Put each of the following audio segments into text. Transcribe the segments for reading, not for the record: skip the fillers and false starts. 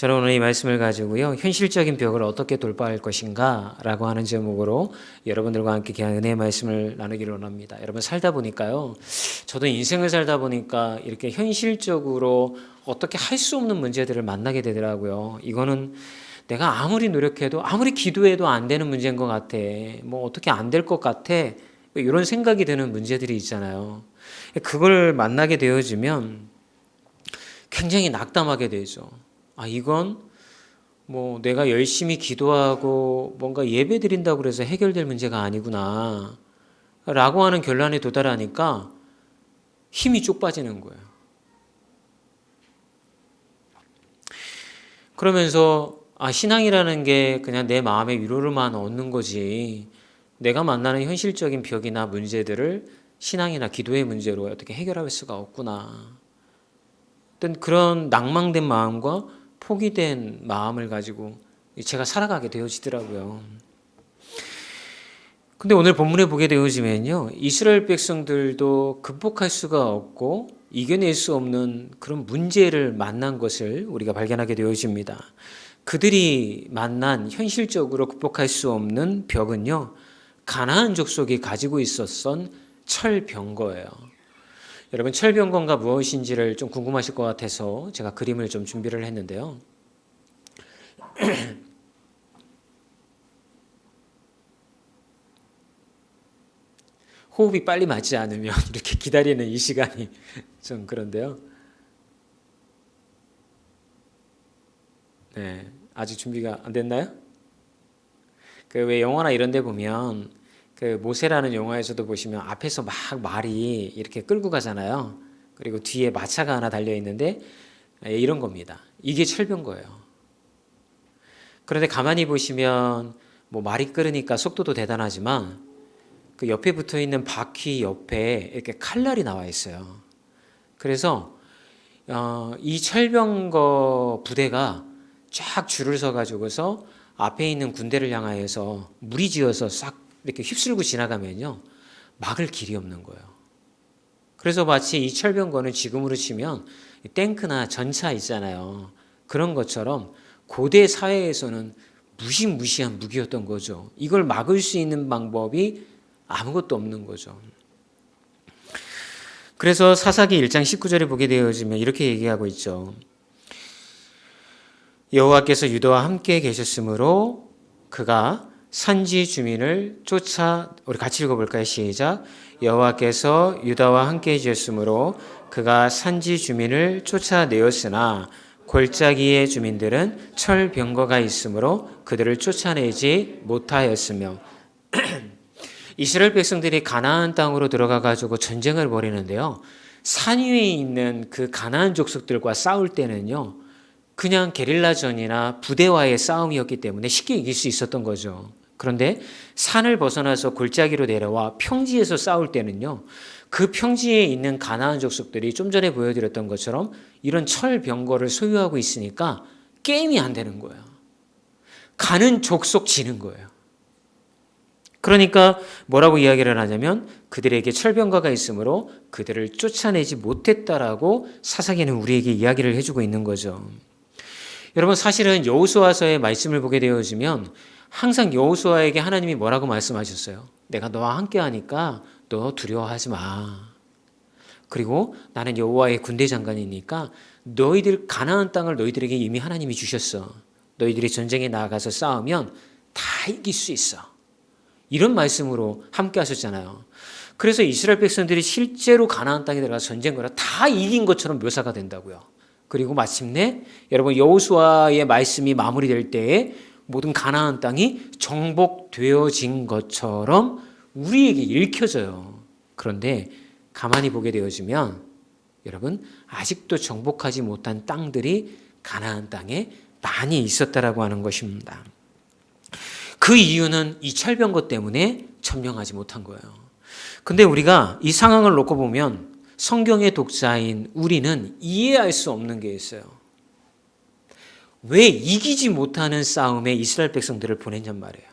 저는 오늘 이 말씀을 가지고요, 현실적인 벽을 어떻게 돌파할 것인가 라고 하는 제목으로 여러분들과 함께 그냥 은혜의 말씀을 나누기를 원합니다. 여러분, 살다 보니까요, 저도 인생을 살다 보니까 이렇게 현실적으로 어떻게 할 수 없는 문제들을 만나게 되더라고요. 이거는 내가 아무리 노력해도 아무리 기도해도 안 되는 문제인 것 같아. 뭐 어떻게 안 될 것 같아. 이런 생각이 드는 문제들이 있잖아요. 그걸 만나게 되어지면 굉장히 낙담하게 되죠. 아, 이건 뭐 내가 열심히 기도하고 뭔가 예배 드린다고 그래서 해결될 문제가 아니구나 라고 하는 결론에 도달하니까 힘이 쭉 빠지는 거예요. 그러면서 신앙이라는 게 그냥 내 마음의 위로를만 얻는 거지, 내가 만나는 현실적인 벽이나 문제들을 신앙이나 기도의 문제로 어떻게 해결할 수가 없구나, 어떤 그런 낭망된 마음과 포기된 마음을 가지고 제가 살아가게 되어지더라고요. 근데 오늘 본문에 보게 되어지면요, 이스라엘 백성들도 극복할 수가 없고 이겨낼 수 없는 그런 문제를 만난 것을 우리가 발견하게 되어집니다. 그들이 만난 현실적으로 극복할 수 없는 벽은요, 가나안 족속이 가지고 있었던 철병거예요. 여러분, 철병거가 무엇인지를 좀 궁금하실 것 같아서 제가 그림을 좀 준비를 했는데요. 호흡이 빨리 맞지 않으면 이렇게 기다리는 이 시간이 좀 그런데요. 네, 아직 준비가 안 됐나요? 그 왜 영화나 이런 데 보면 그 모세라는 영화에서도 보시면 앞에서 막 말이 이렇게 끌고 가잖아요. 그리고 뒤에 마차가 하나 달려 있는데 이런 겁니다. 이게 철병거예요. 그런데 가만히 보시면 뭐 말이 끌으니까 속도도 대단하지만 그 옆에 붙어 있는 바퀴 옆에 이렇게 칼날이 나와 있어요. 그래서 이 철병거 부대가 쫙 줄을 서 가지고서 앞에 있는 군대를 향하여서 무리지어서 싹 이렇게 휩쓸고 지나가면요, 막을 길이 없는 거예요. 그래서 마치 이 철병거는 지금으로 치면 탱크나 전차 있잖아요. 그런 것처럼 고대 사회에서는 무시무시한 무기였던 거죠. 이걸 막을 수 있는 방법이 아무것도 없는 거죠. 그래서 사사기 1장 19절에 보게 되어지면 이렇게 얘기하고 있죠. 여호와께서 유다와 함께 계셨으므로 그가 산지 주민을 쫓아, 우리 같이 읽어볼까요? 시작. 여호와께서 유다와 함께 계셨으므로 그가 산지 주민을 쫓아내었으나 골짜기의 주민들은 철병거가 있으므로 그들을 쫓아내지 못하였으며. 이스라엘 백성들이 가나안 땅으로 들어가 가지고 전쟁을 벌이는데요, 산 위에 있는 그 가나안 족속들과 싸울 때는요, 그냥 게릴라전이나 부대와의 싸움이었기 때문에 쉽게 이길 수 있었던 거죠. 그런데 산을 벗어나서 골짜기로 내려와 평지에서 싸울 때는요, 그 평지에 있는 가나안 족속들이 좀 전에 보여드렸던 것처럼 이런 철병거를 소유하고 있으니까 게임이 안 되는 거예요. 가는 족속 지는 거예요. 그러니까 뭐라고 이야기를 하냐면 그들에게 철병거가 있으므로 그들을 쫓아내지 못했다라고 사사기는 우리에게 이야기를 해주고 있는 거죠. 여러분, 사실은 여호수아서의 말씀을 보게 되어지면 항상 여호수아에게 하나님이 뭐라고 말씀하셨어요? 내가 너와 함께 하니까 너 두려워하지 마. 그리고 나는 여호와의 군대 장관이니까 너희들 가나안 땅을 너희들에게 이미 하나님이 주셨어. 너희들이 전쟁에 나아가서 싸우면 다 이길 수 있어. 이런 말씀으로 함께 하셨잖아요. 그래서 이스라엘 백성들이 실제로 가나안 땅에 들어가서 전쟁을 다 이긴 것처럼 묘사가 된다고요. 그리고 마침내 여러분, 여호수아의 말씀이 마무리될 때에 모든 가나안 땅이 정복되어진 것처럼 우리에게 읽혀져요. 그런데 가만히 보게 되어지면 여러분, 아직도 정복하지 못한 땅들이 가나안 땅에 많이 있었다라고 하는 것입니다. 그 이유는 이 철병거 때문에 점령하지 못한 거예요. 근데 우리가 이 상황을 놓고 보면 성경의 독자인 우리는 이해할 수 없는 게 있어요. 왜 이기지 못하는 싸움에 이스라엘 백성들을 보냈냔 말이에요.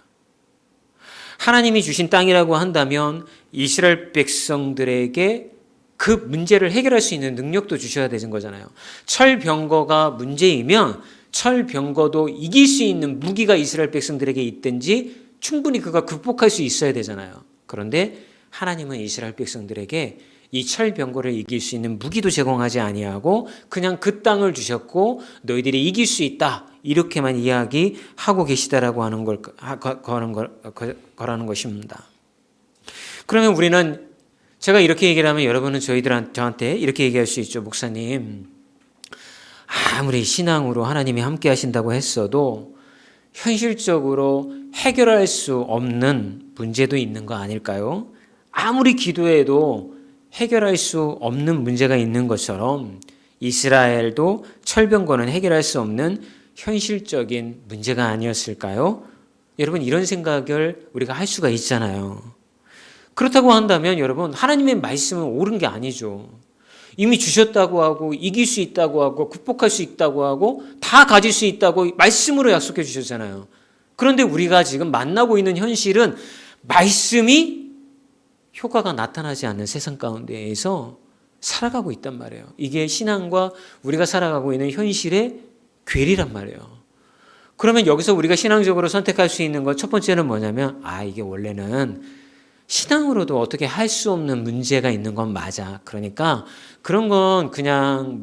하나님이 주신 땅이라고 한다면 이스라엘 백성들에게 그 문제를 해결할 수 있는 능력도 주셔야 되는 거잖아요. 철병거가 문제이면 철병거도 이길 수 있는 무기가 이스라엘 백성들에게 있든지 충분히 그가 극복할 수 있어야 되잖아요. 그런데 하나님은 이스라엘 백성들에게 이 철병거를 이길 수 있는 무기도 제공하지 아니하고 그냥 그 땅을 주셨고 너희들이 이길 수 있다 이렇게만 이야기하고 계시다라고 하는 거라는 것입니다. 그러면 우리는 제가 이렇게 얘기를 하면 여러분은 저한테 이렇게 얘기할 수 있죠. 목사님, 아무리 신앙으로 하나님이 함께 하신다고 했어도 현실적으로 해결할 수 없는 문제도 있는 거 아닐까요? 아무리 기도해도 해결할 수 없는 문제가 있는 것처럼 이스라엘도 철병거는 해결할 수 없는 현실적인 문제가 아니었을까요? 여러분, 이런 생각을 우리가 할 수가 있잖아요. 그렇다고 한다면 여러분, 하나님의 말씀은 옳은 게 아니죠. 이미 주셨다고 하고 이길 수 있다고 하고 극복할 수 있다고 하고 다 가질 수 있다고 말씀으로 약속해 주셨잖아요. 그런데 우리가 지금 만나고 있는 현실은 말씀이 효과가 나타나지 않는 세상 가운데에서 살아가고 있단 말이에요. 이게 신앙과 우리가 살아가고 있는 현실의 괴리란 말이에요. 그러면 여기서 우리가 신앙적으로 선택할 수 있는 것 첫 번째는 뭐냐면 이게 원래는 신앙으로도 어떻게 할 수 없는 문제가 있는 건 맞아. 그러니까 그런 건 그냥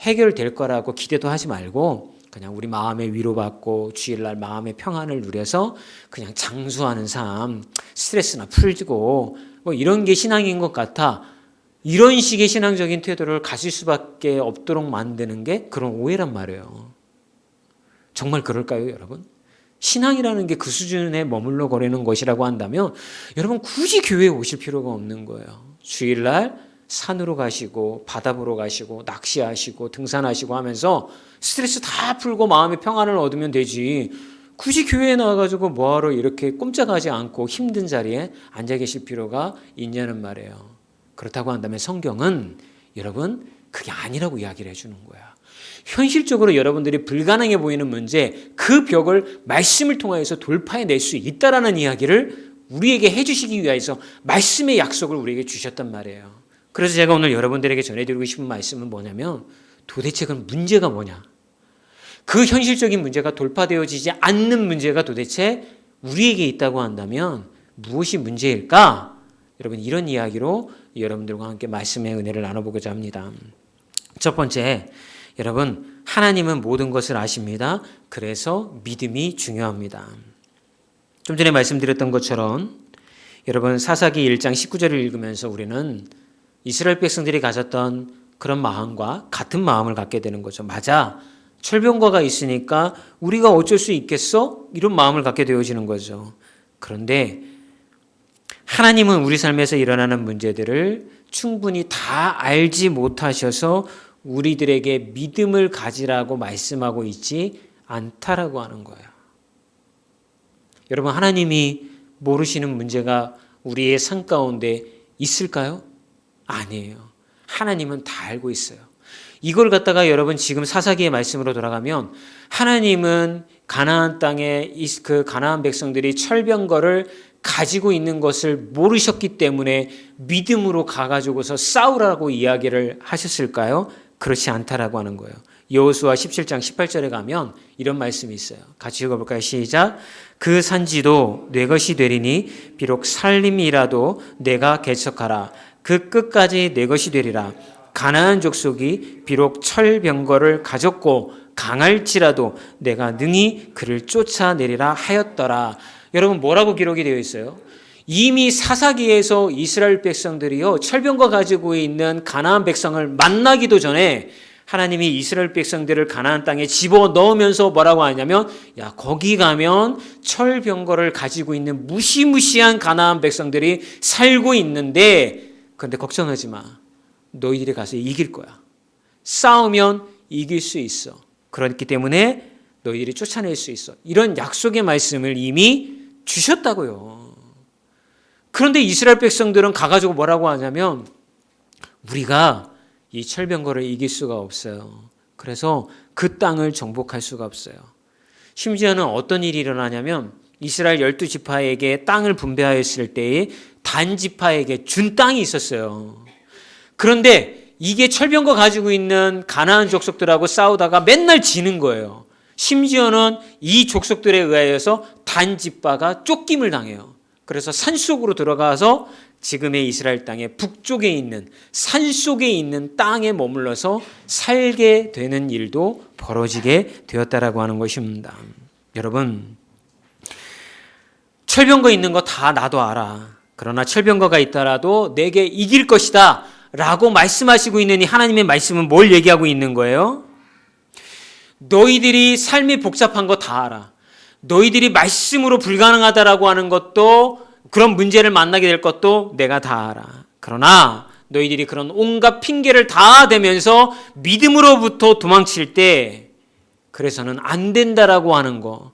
해결될 거라고 기대도 하지 말고 그냥 우리 마음에 위로받고 주일날 마음의 평안을 누려서 그냥 장수하는 삶, 스트레스나 풀고 이런 게 신앙인 것 같아. 이런 식의 신앙적인 태도를 가질 수밖에 없도록 만드는 게 그런 오해란 말이에요. 정말 그럴까요, 여러분? 신앙이라는 게 그 수준에 머물러 거리는 것이라고 한다면 여러분 굳이 교회에 오실 필요가 없는 거예요. 주일날 산으로 가시고 바다 보러 가시고 낚시하시고 등산하시고 하면서 스트레스 다 풀고 마음의 평안을 얻으면 되지. 굳이 교회에 나와가지고 뭐하러 이렇게 꼼짝하지 않고 힘든 자리에 앉아 계실 필요가 있냐는 말이에요. 그렇다고 한다면 성경은 여러분 그게 아니라고 이야기를 해주는 거야. 현실적으로 여러분들이 불가능해 보이는 문제, 그 벽을 말씀을 통해서 돌파해낼 수 있다라는 이야기를 우리에게 해주시기 위해서 말씀의 약속을 우리에게 주셨단 말이에요. 그래서 제가 오늘 여러분들에게 전해드리고 싶은 말씀은 뭐냐면 도대체 그 문제가 뭐냐? 그 현실적인 문제가 돌파되어지지 않는 문제가 도대체 우리에게 있다고 한다면 무엇이 문제일까? 여러분 이런 이야기로 여러분들과 함께 말씀의 은혜를 나눠보고자 합니다. 첫 번째, 여러분 하나님은 모든 것을 아십니다. 그래서 믿음이 중요합니다. 좀 전에 말씀드렸던 것처럼 여러분 사사기 1장 19절을 읽으면서 우리는 이스라엘 백성들이 가졌던 그런 마음과 같은 마음을 갖게 되는 거죠. 맞아, 철병거가 있으니까 우리가 어쩔 수 있겠어? 이런 마음을 갖게 되어지는 거죠. 그런데 하나님은 우리 삶에서 일어나는 문제들을 충분히 다 알지 못하셔서 우리들에게 믿음을 가지라고 말씀하고 있지 않다라고 하는 거예요. 여러분 하나님이 모르시는 문제가 우리의 삶 가운데 있을까요? 아니에요. 하나님은 다 알고 있어요. 이걸 갖다가 여러분 지금 사사기의 말씀으로 돌아가면 하나님은 가나안 땅에 그 가나안 백성들이 철병거를 가지고 있는 것을 모르셨기 때문에 믿음으로 가가지고서 싸우라고 이야기를 하셨을까요? 그렇지 않다라고 하는 거예요. 여호수아 17장 18절에 가면 이런 말씀이 있어요. 같이 읽어볼까요? 시작. 그 산지도 내 것이 되리니 비록 살림이라도 내가 개척하라. 그 끝까지 내 것이 되리라. 가나안 족속이 비록 철병거를 가졌고 강할지라도 내가 능히 그를 쫓아내리라 하였더라. 여러분 뭐라고 기록이 되어 있어요? 이미 사사기에서 이스라엘 백성들이요 철병거 가지고 있는 가나안 백성을 만나기도 전에 하나님이 이스라엘 백성들을 가나안 땅에 집어넣으면서 뭐라고 하냐면 야 거기 가면 철병거를 가지고 있는 무시무시한 가나안 백성들이 살고 있는데 그런데 걱정하지 마. 너희들이 가서 이길 거야. 싸우면 이길 수 있어. 그렇기 때문에 너희들이 쫓아낼 수 있어. 이런 약속의 말씀을 이미 주셨다고요. 그런데 이스라엘 백성들은 가가지고 뭐라고 하냐면 우리가 이 철병거를 이길 수가 없어요. 그래서 그 땅을 정복할 수가 없어요. 심지어는 어떤 일이 일어나냐면 이스라엘 12지파에게 땅을 분배하였을 때에 단 지파에게 준 땅이 있었어요. 그런데 이게 철병거 가지고 있는 가나안 족속들하고 싸우다가 맨날 지는 거예요. 심지어는 이 족속들에 의하여서 단지파가 쫓김을 당해요. 그래서 산속으로 들어가서 지금의 이스라엘 땅의 북쪽에 있는 산속에 있는 땅에 머물러서 살게 되는 일도 벌어지게 되었다라고 하는 것입니다. 여러분, 철병거 있는 거 다 나도 알아. 그러나 철병거가 있더라도 내게 이길 것이다 라고 말씀하시고 있는 이 하나님의 말씀은 뭘 얘기하고 있는 거예요? 너희들이 삶이 복잡한 거 다 알아. 너희들이 말씀으로 불가능하다라고 하는 것도, 그런 문제를 만나게 될 것도 내가 다 알아. 그러나 너희들이 그런 온갖 핑계를 다 대면서 믿음으로부터 도망칠 때, 그래서는 안 된다라고 하는 거,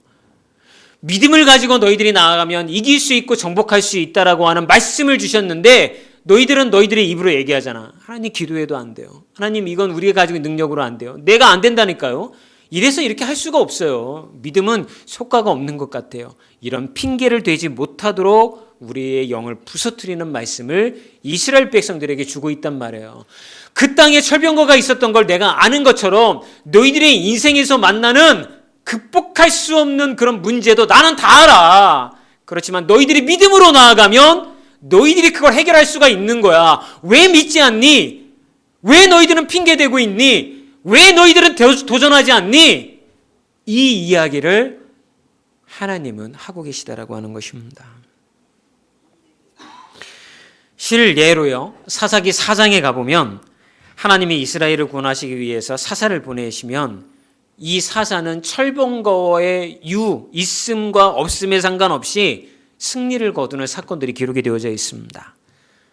믿음을 가지고 너희들이 나아가면 이길 수 있고 정복할 수 있다라고 하는 말씀을 주셨는데, 너희들은 너희들의 입으로 얘기하잖아. 하나님, 기도해도 안 돼요. 하나님, 이건 우리가 가지고 있는 능력으로 안 돼요. 내가 안 된다니까요. 이래서 이렇게 할 수가 없어요. 믿음은 효과가 없는 것 같아요. 이런 핑계를 대지 못하도록 우리의 영을 부서뜨리는 말씀을 이스라엘 백성들에게 주고 있단 말이에요. 그 땅에 철병거가 있었던 걸 내가 아는 것처럼 너희들의 인생에서 만나는 극복할 수 없는 그런 문제도 나는 다 알아. 그렇지만 너희들이 믿음으로 나아가면 너희들이 그걸 해결할 수가 있는 거야. 왜 믿지 않니? 왜 너희들은 핑계대고 있니? 왜 너희들은 도전하지 않니? 이 이야기를 하나님은 하고 계시다라고 하는 것입니다. 실예로요, 사사기 4장에 가보면 하나님이 이스라엘을 구원하시기 위해서 사사를 보내시면 이 사사는 철병거의 있음과 없음에 상관없이 승리를 거두는 사건들이 기록이 되어져 있습니다.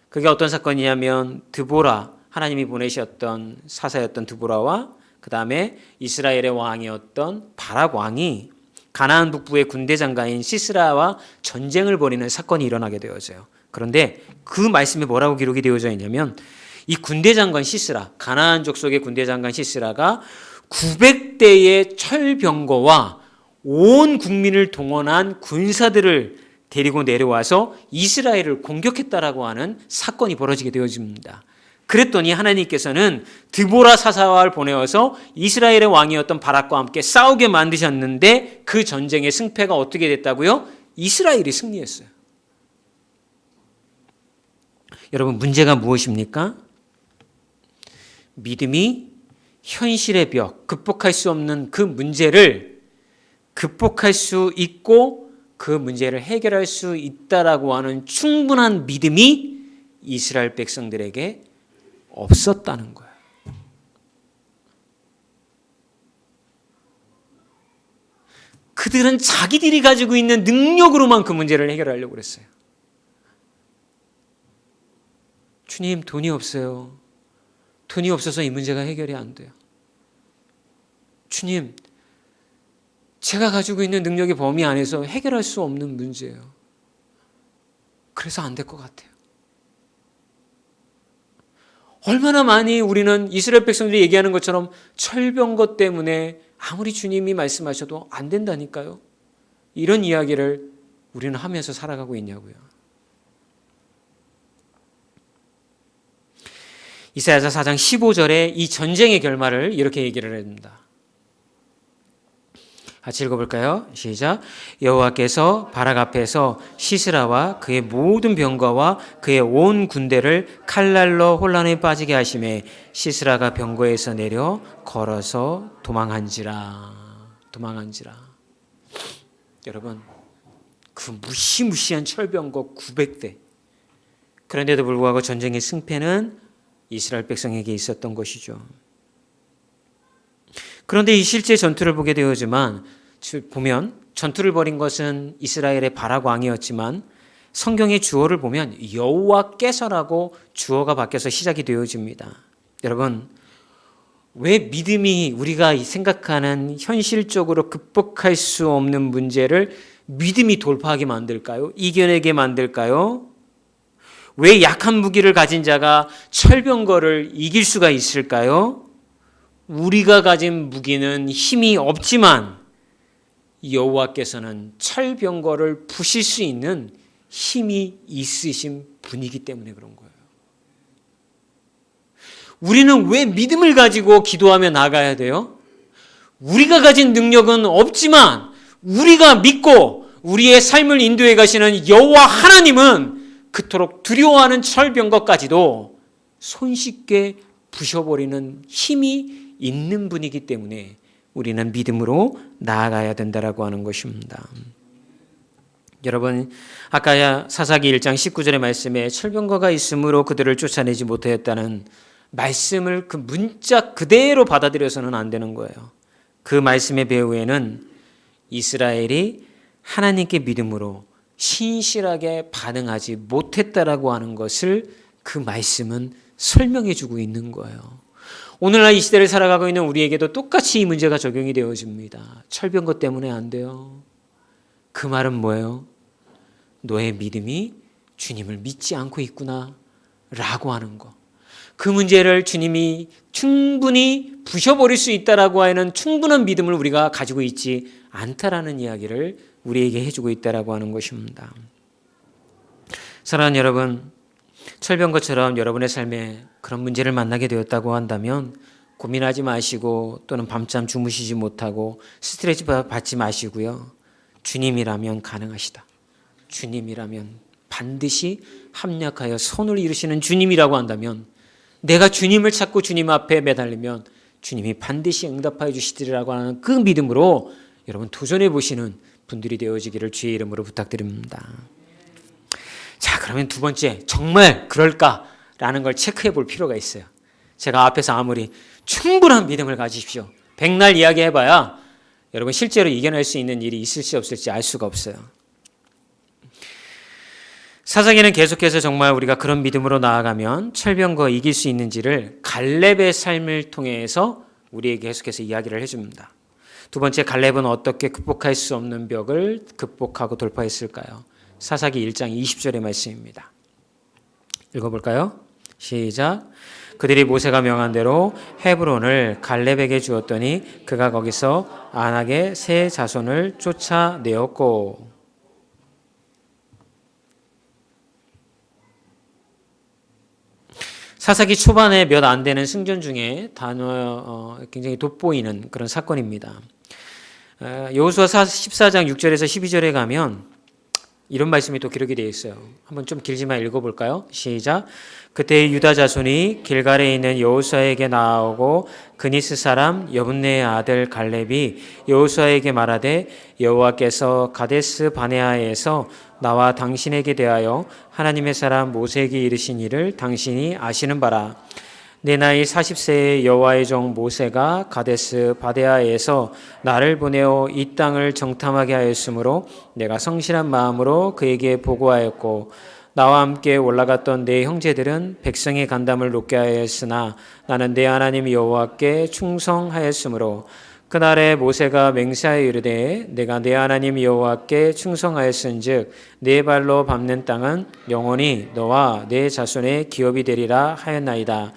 그게 어떤 사건이냐면 드보라, 하나님이 보내셨던 사사였던 드보라와 그 다음에 이스라엘의 왕이었던 바락 왕이 가나안 북부의 군대 장관인 시스라와 전쟁을 벌이는 사건이 일어나게 되어져요. 그런데 그 말씀에 뭐라고 기록이 되어져 있냐면, 이 군대 장관 시스라, 가나안 족속의 군대 장관 시스라가 900대의 철병거와 온 국민을 동원한 군사들을 데리고 내려와서 이스라엘을 공격했다라고 하는 사건이 벌어지게 되어집니다. 그랬더니 하나님께서는 드보라 사사를 보내어서 이스라엘의 왕이었던 바락과 함께 싸우게 만드셨는데, 그 전쟁의 승패가 어떻게 됐다고요? 이스라엘이 승리했어요. 여러분, 문제가 무엇입니까? 믿음이 현실의 벽, 극복할 수 없는 그 문제를 극복할 수 있고 그 문제를 해결할 수 있다라고 하는 충분한 믿음이 이스라엘 백성들에게 없었다는 거예요. 그들은 자기들이 가지고 있는 능력으로만 그 문제를 해결하려고 그랬어요. 주님, 돈이 없어요. 돈이 없어서 이 문제가 해결이 안 돼요. 주님, 제가 가지고 있는 능력의 범위 안에서 해결할 수 없는 문제예요. 그래서 안 될 것 같아요. 얼마나 많이 우리는 이스라엘 백성들이 얘기하는 것처럼 철병거 때문에 아무리 주님이 말씀하셔도 안 된다니까요. 이런 이야기를 우리는 하면서 살아가고 있냐고요. 이사야서 4장 15절에 이 전쟁의 결말을 이렇게 얘기를 합니다. 같이 읽어볼까요? 시작. 여호와께서 바락 앞에서 시스라와 그의 모든 병거와 그의 온 군대를 칼날로 혼란에 빠지게 하심에 시스라가 병거에서 내려 걸어서 도망한지라. 여러분, 그 무시무시한 철병거 900대. 그런데도 불구하고 전쟁의 승패는 이스라엘 백성에게 있었던 것이죠. 그런데 이 실제 전투를 보게 되어지만 보면 전투를 벌인 것은 이스라엘의 바락 왕이었지만 성경의 주어를 보면 여호와께서라고 주어가 바뀌어서 시작이 되어집니다. 여러분, 왜 믿음이 우리가 생각하는 현실적으로 극복할 수 없는 문제를 믿음이 돌파하게 만들까요? 이겨내게 만들까요? 왜 약한 무기를 가진 자가 철병거를 이길 수가 있을까요? 우리가 가진 무기는 힘이 없지만 여호와께서는 철병거를 부실 수 있는 힘이 있으신 분이기 때문에 그런 거예요. 우리는 왜 믿음을 가지고 기도하며 나가야 돼요? 우리가 가진 능력은 없지만 우리가 믿고 우리의 삶을 인도해 가시는 여호와 하나님은 그토록 두려워하는 철병거까지도 손쉽게 부셔버리는 힘이 있는 분이기 때문에 우리는 믿음으로 나아가야 된다라고 하는 것입니다. 여러분, 아까 사사기 1장 19절의 말씀에 철병거가 있으므로 그들을 쫓아내지 못하였다는 말씀을 그 문자 그대로 받아들여서는 안 되는 거예요. 그 말씀의 배후에는 이스라엘이 하나님께 믿음으로 신실하게 반응하지 못했다라고 하는 것을 그 말씀은 설명해 주고 있는 거예요. 오늘날 이 시대를 살아가고 있는 우리에게도 똑같이 이 문제가 적용이 되어집니다. 철병거 때문에 안 돼요. 그 말은 뭐예요? 너의 믿음이 주님을 믿지 않고 있구나 라고 하는 거. 그 문제를 주님이 충분히 부셔버릴 수 있다라고 하는 충분한 믿음을 우리가 가지고 있지 않다라는 이야기를 우리에게 해주고 있다라고 하는 것입니다. 사랑하는 여러분, 철병거처럼 여러분의 삶에 그런 문제를 만나게 되었다고 한다면 고민하지 마시고 또는 밤잠 주무시지 못하고 스트레스 받지 마시고요. 주님이라면 가능하시다. 주님이라면 반드시 합력하여 선을 이루시는 주님이라고 한다면 내가 주님을 찾고 주님 앞에 매달리면 주님이 반드시 응답하여 주시리라고 하는 그 믿음으로 여러분 도전해 보시는 분들이 되어지기를 주의 이름으로 부탁드립니다. 자, 그러면 두 번째, 정말 그럴까라는 걸 체크해 볼 필요가 있어요. 제가 앞에서 아무리 충분한 믿음을 가지십시오. 백날 이야기해봐야 여러분 실제로 이겨낼 수 있는 일이 있을지 없을지 알 수가 없어요. 사사기는 계속해서 정말 우리가 그런 믿음으로 나아가면 철병거 이길 수 있는지를 갈렙의 삶을 통해서 우리에게 계속해서 이야기를 해줍니다. 두 번째, 갈렙은 어떻게 극복할 수 없는 벽을 극복하고 돌파했을까요? 사사기 1장 20절의 말씀입니다. 읽어볼까요? 시작. 그들이 모세가 명한 대로 헤브론을 갈렙에게 주었더니 그가 거기서 안악의 세 자손을 쫓아내었고. 사사기 초반에 몇 안 되는 승전 중에 굉장히 돋보이는 그런 사건입니다. 여호수아 14장 6절에서 12절에 가면 이런 말씀이 또 기록이 되어 있어요. 한번 좀 길지만 읽어볼까요? 시작. 그때 유다 자손이 길갈에 있는 여호수아에게 나아오고 그니스 사람 여분네의 아들 갈렙이 여호수아에게 말하되 여호와께서 가데스 바네아에서 나와 당신에게 대하여 하나님의 사람 모세에게 이르신 일을 당신이 아시는 바라. 내 나이 40세의 여호와의 종 모세가 가데스 바네아에서 나를 보내어 이 땅을 정탐하게 하였으므로 내가 성실한 마음으로 그에게 보고하였고 나와 함께 올라갔던 내 형제들은 백성의 간담을 높게 하였으나 나는 내 하나님 여호와께 충성하였으므로 그날에 모세가 맹세하여 이르되 내가 내 하나님 여호와께 충성하였은즉 네 발로 밟는 땅은 영원히 너와 네 자손의 기업이 되리라 하였나이다.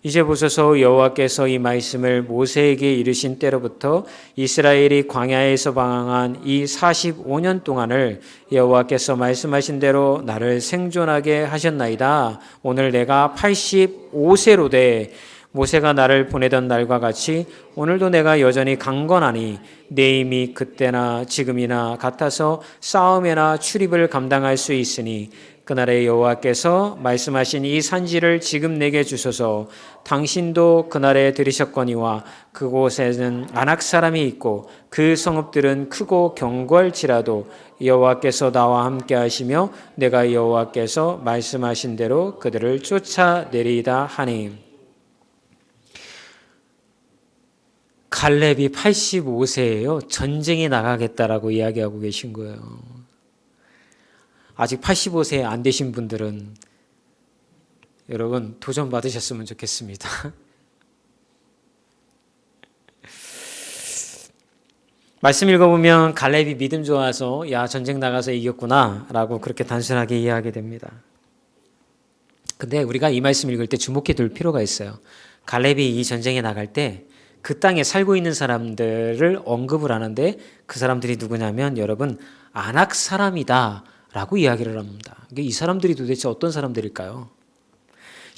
이제 보소서 여호와께서 이 말씀을 모세에게 이르신 때로부터 이스라엘이 광야에서 방황한 이 45년 동안을 여호와께서 말씀하신 대로 나를 생존하게 하셨나이다. 오늘 내가 85세로 돼 모세가 나를 보내던 날과 같이 오늘도 내가 여전히 강건하니 내 힘이 그때나 지금이나 같아서 싸움이나 출입을 감당할 수 있으니 그날에 여호와께서 말씀하신 이 산지를 지금 내게 주소서. 당신도 그날에 들으셨거니와 그곳에는 아낙 사람이 있고 그 성읍들은 크고 견고할지라도 여호와께서 나와 함께 하시며 내가 여호와께서 말씀하신 대로 그들을 쫓아내리이다 하니. 갈렙이 85세예요. 전쟁에 나가겠다라고 이야기하고 계신 거예요. 아직 85세 안 되신 분들은 여러분 도전 받으셨으면 좋겠습니다. 말씀 읽어보면 갈렙이 믿음 좋아서 야 전쟁 나가서 이겼구나 라고 그렇게 단순하게 이해하게 됩니다. 근데 우리가 이 말씀 읽을 때 주목해 둘 필요가 있어요. 갈렙이 이 전쟁에 나갈 때 그 땅에 살고 있는 사람들을 언급을 하는데 그 사람들이 누구냐면 여러분 아낙 사람이다 라고 이야기를 합니다. 이 사람들이 도대체 어떤 사람들일까요?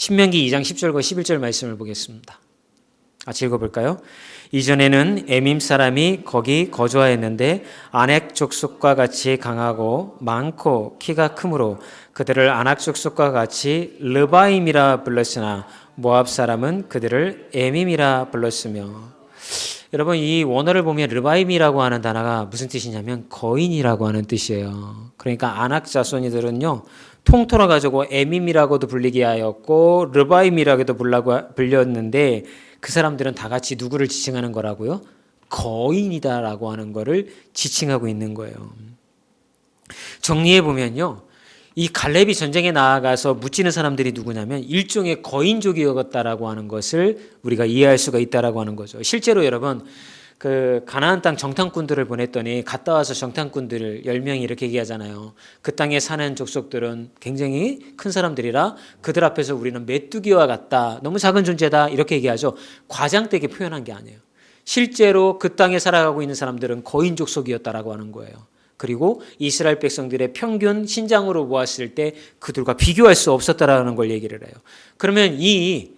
신명기 2장 10절과 11절 말씀을 보겠습니다. 같이 읽어볼까요? 이전에는 에밈 사람이 거기 거주하였는데 아낙 족속과 같이 강하고 많고 키가 크므로 그들을 아낙 족속과 같이 르바임이라 불렀으나 모압 사람은 그들을 에밈이라 불렀으며. 여러분, 이 원어를 보면 르바임이라고 하는 단어가 무슨 뜻이냐면 거인이라고 하는 뜻이에요. 그러니까 아낙 자손이들은요, 통틀어 가지고 에밈이라고도 불리게 하였고 르바임이라고도 불렸는데, 그 사람들은 다 같이 누구를 지칭하는 거라고요? 거인이다라고 하는 거를 지칭하고 있는 거예요. 정리해 보면요, 이 갈렙이 전쟁에 나아가서 무찌는 사람들이 누구냐면 일종의 거인족이었다라고 하는 것을 우리가 이해할 수가 있다라고 하는 거죠. 실제로 여러분, 그 가나안 땅 정탐꾼들을 보냈더니 갔다 와서 정탐꾼들 10명이 이렇게 얘기하잖아요. 그 땅에 사는 족속들은 굉장히 큰 사람들이라 그들 앞에서 우리는 메뚜기와 같다, 너무 작은 존재다, 이렇게 얘기하죠. 과장되게 표현한 게 아니에요. 실제로 그 땅에 살아가고 있는 사람들은 거인 족속이었다라고 하는 거예요. 그리고 이스라엘 백성들의 평균 신장으로 보았을 때 그들과 비교할 수 없었다라는 걸 얘기를 해요. 그러면 이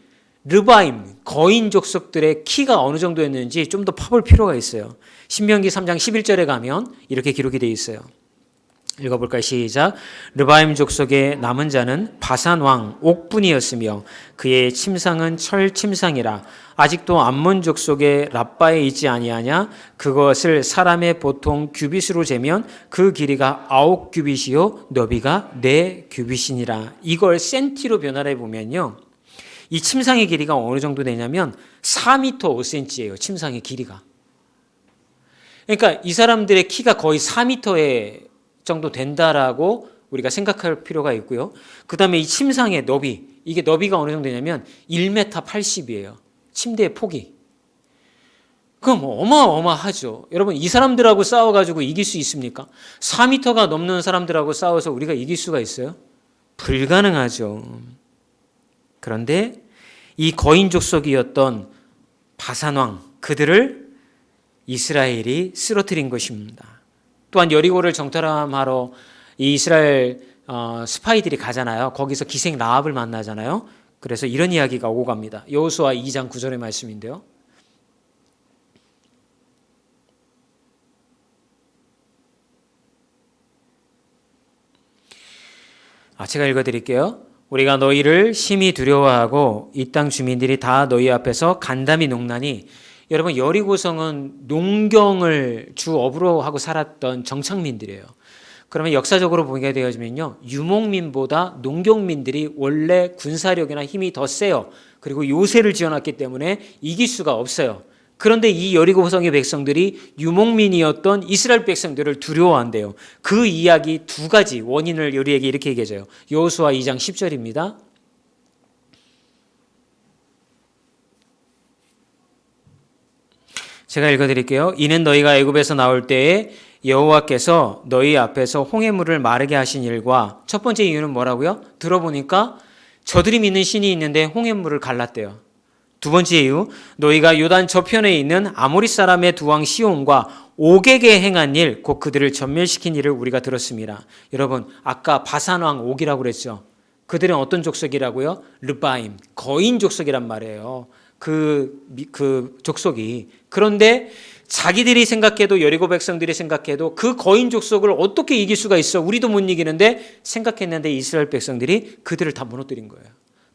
르바임, 거인 족속들의 키가 어느 정도였는지 좀 더 파볼 필요가 있어요. 신명기 3장 11절에 가면 이렇게 기록이 되어 있어요. 읽어볼까요? 시작. 르바임 족속의 남은 자는 바산 왕 옥분이었으며 그의 침상은 철 침상이라. 아직도 암몬 족속의 랍바에 있지 아니하냐? 그것을 사람의 보통 규빗으로 재면 그 길이가 9규빗이요 너비가 4규빗이니라. 이걸 센티로 변화해 보면요, 이 침상의 길이가 어느 정도 되냐면 4m 5cm예요. 침상의 길이가. 그러니까 이 사람들의 키가 거의 4m의 정도 된다라고 우리가 생각할 필요가 있고요. 그 다음에 이 침상의 너비, 이게 너비가 어느 정도 되냐면 1m 80이에요. 침대의 폭이. 그럼 어마어마하죠. 여러분, 이 사람들하고 싸워가지고 이길 수 있습니까? 4m가 넘는 사람들하고 싸워서 우리가 이길 수가 있어요? 불가능하죠. 그런데 이 거인 족속이었던 바산왕, 그들을 이스라엘이 쓰러뜨린 것입니다. 또한 여리고를 정탐하러 이 이스라엘 스파이들이 가잖아요. 거기서 기생 라합을 만나잖아요. 그래서 이런 이야기가 오고 갑니다. 여호수아 2장 9절의 말씀인데요. 제가 읽어드릴게요. 우리가 너희를 심히 두려워하고 이 땅 주민들이 다 너희 앞에서 간담이 농나니. 여러분, 여리고성은 농경을 주업으로 하고 살았던 정착민들이에요. 그러면 역사적으로 보게 되어지면요, 유목민보다 농경민들이 원래 군사력이나 힘이 더 세요. 그리고 요새를 지어놨기 때문에 이길 수가 없어요. 그런데 이 여리고성의 백성들이 유목민이었던 이스라엘 백성들을 두려워한대요. 그 이야기 두 가지 원인을 우리에게 이렇게 얘기해줘요. 여호수아 2장 10절입니다. 제가 읽어드릴게요. 이는 너희가 애굽에서 나올 때에 여호와께서 너희 앞에서 홍해물을 마르게 하신 일과, 첫 번째 이유는 뭐라고요? 들어보니까 저들이 믿는 신이 있는데 홍해물을 갈랐대요. 두 번째 이유, 너희가 요단 저편에 있는 아모리 사람의 두 왕 시온과 옥에게 행한 일, 곧 그들을 전멸시킨 일을 우리가 들었습니다. 여러분, 아까 바산 왕 옥이라고 그랬죠. 그들은 어떤 족속이라고요? 르바임, 거인 족속이란 말이에요. 그 족속이. 그런데 자기들이 생각해도, 여리고 백성들이 생각해도 그 거인 족속을 어떻게 이길 수가 있어? 우리도 못 이기는데 생각했는데 이스라엘 백성들이 그들을 다 무너뜨린 거예요.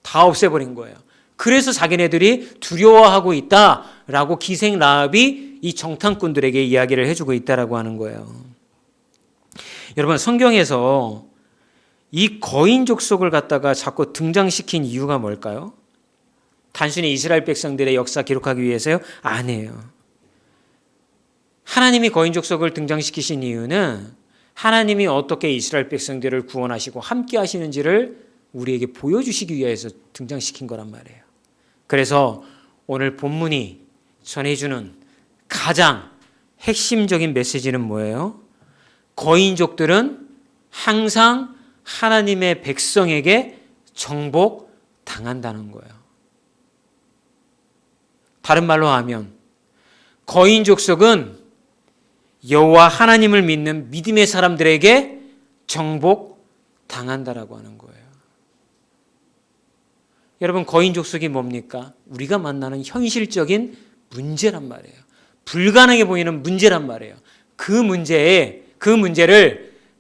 다 없애버린 거예요. 그래서 자기네들이 두려워하고 있다라고 기생 라합이 이 정탐꾼들에게 이야기를 해주고 있다라고 하는 거예요. 여러분, 성경에서 이 거인 족속을 갖다가 자꾸 등장시킨 이유가 뭘까요? 단순히 이스라엘 백성들의 역사 기록하기 위해서요? 아니에요. 하나님이 거인 족속을 등장시키신 이유는 하나님이 어떻게 이스라엘 백성들을 구원하시고 함께 하시는지를 우리에게 보여주시기 위해서 등장시킨 거란 말이에요. 그래서 오늘 본문이 전해주는 가장 핵심적인 메시지는 뭐예요? 거인족들은 항상 하나님의 백성에게 정복당한다는 거예요. 다른 말로 하면 거인 족속은 여호와 하나님을 믿는 믿음의 사람들에게 정복당한다라고 하는 거예요. 여러분, 거인 족속이 뭡니까? 우리가 만나는 현실적인 문제란 말이에요. 불가능해 보이는 문제란 말이에요. 그 문제를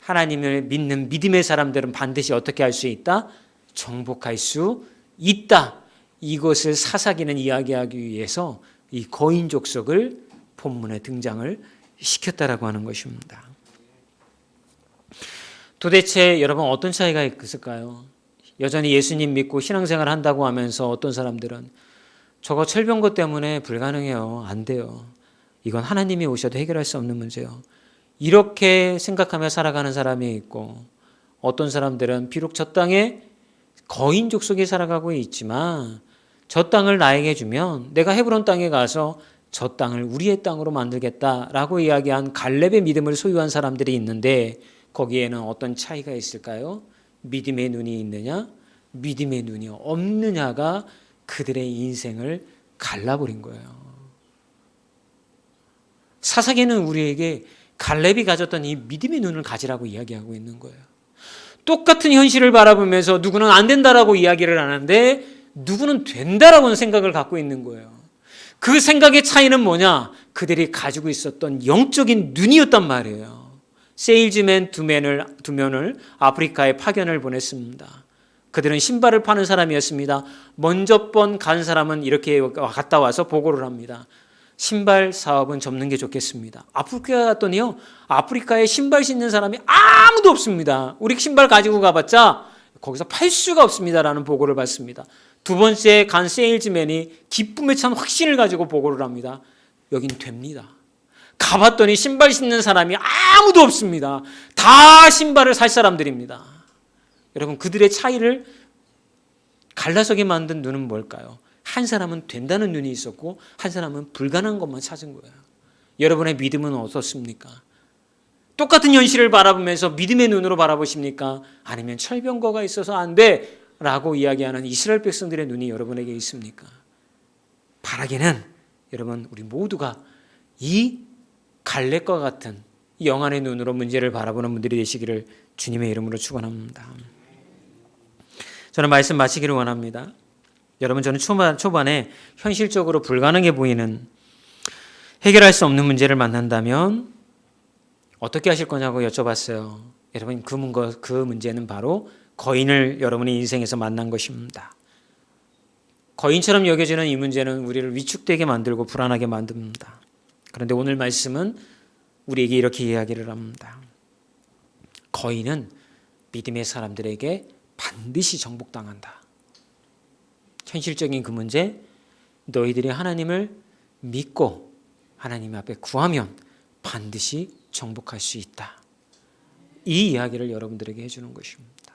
하나님을 믿는 믿음의 사람들은 반드시 어떻게 할 수 있다? 정복할 수 있다. 이것을 사사기는 이야기하기 위해서 이 거인 족속을 본문에 등장을 시켰다라고 하는 것입니다. 도대체 여러분 어떤 차이가 있을까요? 여전히 예수님 믿고 신앙생활 한다고 하면서 어떤 사람들은 저거 철병거 때문에 불가능해요. 안 돼요. 이건 하나님이 오셔도 해결할 수 없는 문제예요. 이렇게 생각하며 살아가는 사람이 있고, 어떤 사람들은 비록 저 땅에 거인 족속이 살아가고 있지만 저 땅을 나에게 주면 내가 헤브론 땅에 가서 저 땅을 우리의 땅으로 만들겠다라고 이야기한 갈렙의 믿음을 소유한 사람들이 있는데, 거기에는 어떤 차이가 있을까요? 믿음의 눈이 있느냐, 믿음의 눈이 없느냐가 그들의 인생을 갈라버린 거예요. 사사기는 우리에게 갈렙이 가졌던 이 믿음의 눈을 가지라고 이야기하고 있는 거예요. 똑같은 현실을 바라보면서 누구는 안 된다라고 이야기를 하는데 누구는 된다라고는 생각을 갖고 있는 거예요. 그 생각의 차이는 뭐냐? 그들이 가지고 있었던 영적인 눈이었단 말이에요. 세일즈맨 두 명을 아프리카에 파견을 보냈습니다. 그들은 신발을 파는 사람이었습니다. 먼저 간 사람은 이렇게 갔다 와서 보고를 합니다. 신발 사업은 접는 게 좋겠습니다. 아프리카 갔더니요, 아프리카에 신발 신는 사람이 아무도 없습니다. 우리 신발 가지고 가봤자 거기서 팔 수가 없습니다라는 보고를 받습니다. 두 번째 간 세일즈맨이 기쁨에 찬 확신을 가지고 보고를 합니다. 여긴 됩니다. 가봤더니 신발 신는 사람이 아무도 없습니다. 다 신발을 살 사람들입니다. 여러분, 그들의 차이를 갈라서게 만든 눈은 뭘까요? 한 사람은 된다는 눈이 있었고 한 사람은 불가능한 것만 찾은 거예요. 여러분의 믿음은 어떻습니까? 똑같은 현실을 바라보면서 믿음의 눈으로 바라보십니까? 아니면 철병거가 있어서 안 돼 라고 이야기하는 이스라엘 백성들의 눈이 여러분에게 있습니까? 바라기는 여러분, 우리 모두가 이 갈렙과 같은 영안의 눈으로 문제를 바라보는 분들이 되시기를 주님의 이름으로 축원합니다. 저는 말씀 마치기를 원합니다. 여러분, 저는 초반에 현실적으로 불가능해 보이는, 해결할 수 없는 문제를 만난다면 어떻게 하실 거냐고 여쭤봤어요. 여러분, 그 문제는 바로 거인을 여러분의 인생에서 만난 것입니다. 거인처럼 여겨지는 이 문제는 우리를 위축되게 만들고 불안하게 만듭니다. 그런데 오늘 말씀은 우리에게 이렇게 이야기를 합니다. 거인은 믿음의 사람들에게 반드시 정복당한다. 현실적인 그 문제, 너희들이 하나님을 믿고 하나님 앞에 구하면 반드시 정복할 수 있다. 이 이야기를 여러분들에게 해주는 것입니다.